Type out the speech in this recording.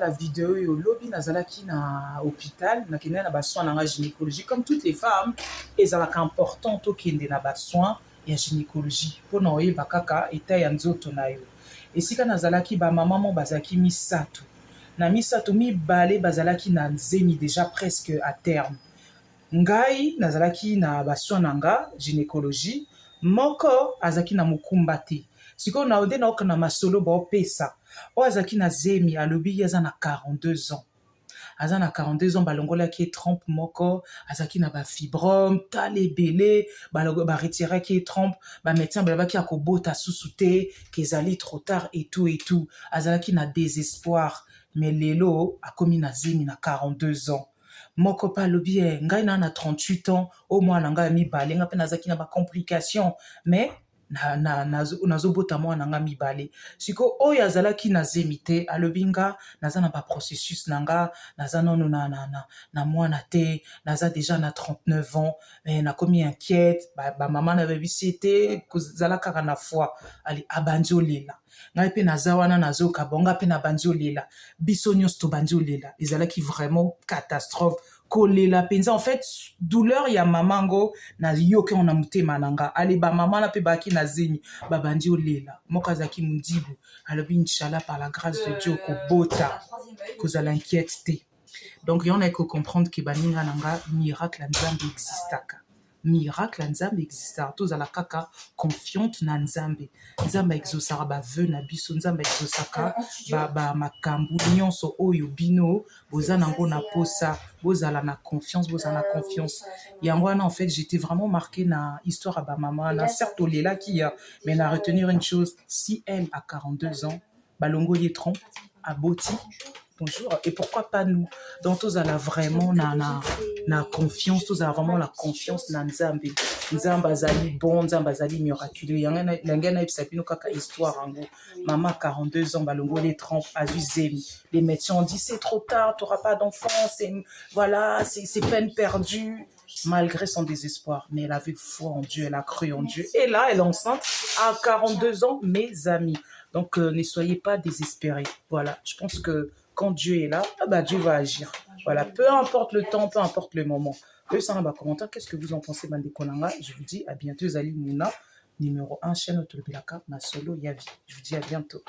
la vidéo et au lobby nazalaki na hôpital na kende na ba soins na gynécologie comme toutes les femmes ezalaka important to kende na ba soins ya gynécologie pona oyeba kaka eta ya nzoto na yo esika nazalaki ba mama mo bazalaki misato na misato mibale bazalaki na nzemi déjà presque à terme ngai nazalaki na ba soins na nga gynécologie moko azalaki na mokumba te sikoyo na ode naoka na masolo baopesa oyo azalaki na zemi alobi ye aza na 42 ans aza na 42 ans balongolaki ye trompe moko azalaki na bafibrome tala ebele baretiraki ye trompe bamédecin balobaki akobota susu te kezali trop tard etout azalaki na désespoir mais lelo akomi na zemi na 42 ans moko mpe alobi ye ngai na 38 ans o mwana ngai ya mibale ngai mpe nazalaki na bacomplication mais nazobota mwana nga mibale siko oyo azalaki na zemi te alobi nga naza na baprocessus na nga naza nano na mwana te naza déjà na 39 ans nakomi inquiète bamama na bebisi ete kozala kaka na foi ali abandi olela ngai mpe naza wana nazoka bonga mpe nabandi olela biso nyonso tobandi olela ezalaki vraiment catastrophe kolela penza en fait douleur ya mamango na yoke on na mutema nanga ali ba mama na pe baki na zemi babandi olela moko azaki mundibu alobi inchallah par la grâce de Dieu kobota kozala inquiète te donc on a que comprendre que baninga nanga miracle nzambe existaka miracle nzambe existaka tozala kaka confiante na nzambe nzambe exaucera baveu na biso nzambe exaucaka makambo nyonso oyo bino boza nango na posa bozala na confiance yango wana en fait j'étais vraiment marquée na histoire ya bamama wana certes olelaki ya mais na retenir une chose si elle a 42 ans balongo ye trompe aboti bonjour et pourquoi pas nous donc tozala vraiment na confiance tozala vraiment la confiance na nzambe nzambe azali bon nzambe azali miraculeux yango nayebisa bino kaka histoire yango mama 42 ans balongo les trompe azwi zemi les médecins ont dit c'est trop tard t'auras pas d'enfant voilà c'est peine perdue malgré son désespoir mais elle avait foi en Dieu elle a cru en Dieu et là elle est enceinte à 42 ans mes amis donc ne soyez pas désespérés voilà je pense que quand Dieu est là, Dieu va agir. Voilà, peu importe le temps, peu importe le moment. Eux, ça dans les commentaires, qu'est-ce que vous en pensez, Bande Konanga? Je vous dis à bientôt, Zali Mouna, numéro 1, chaîne Autobilaka, ma solo Yavi. Je vous dis à bientôt.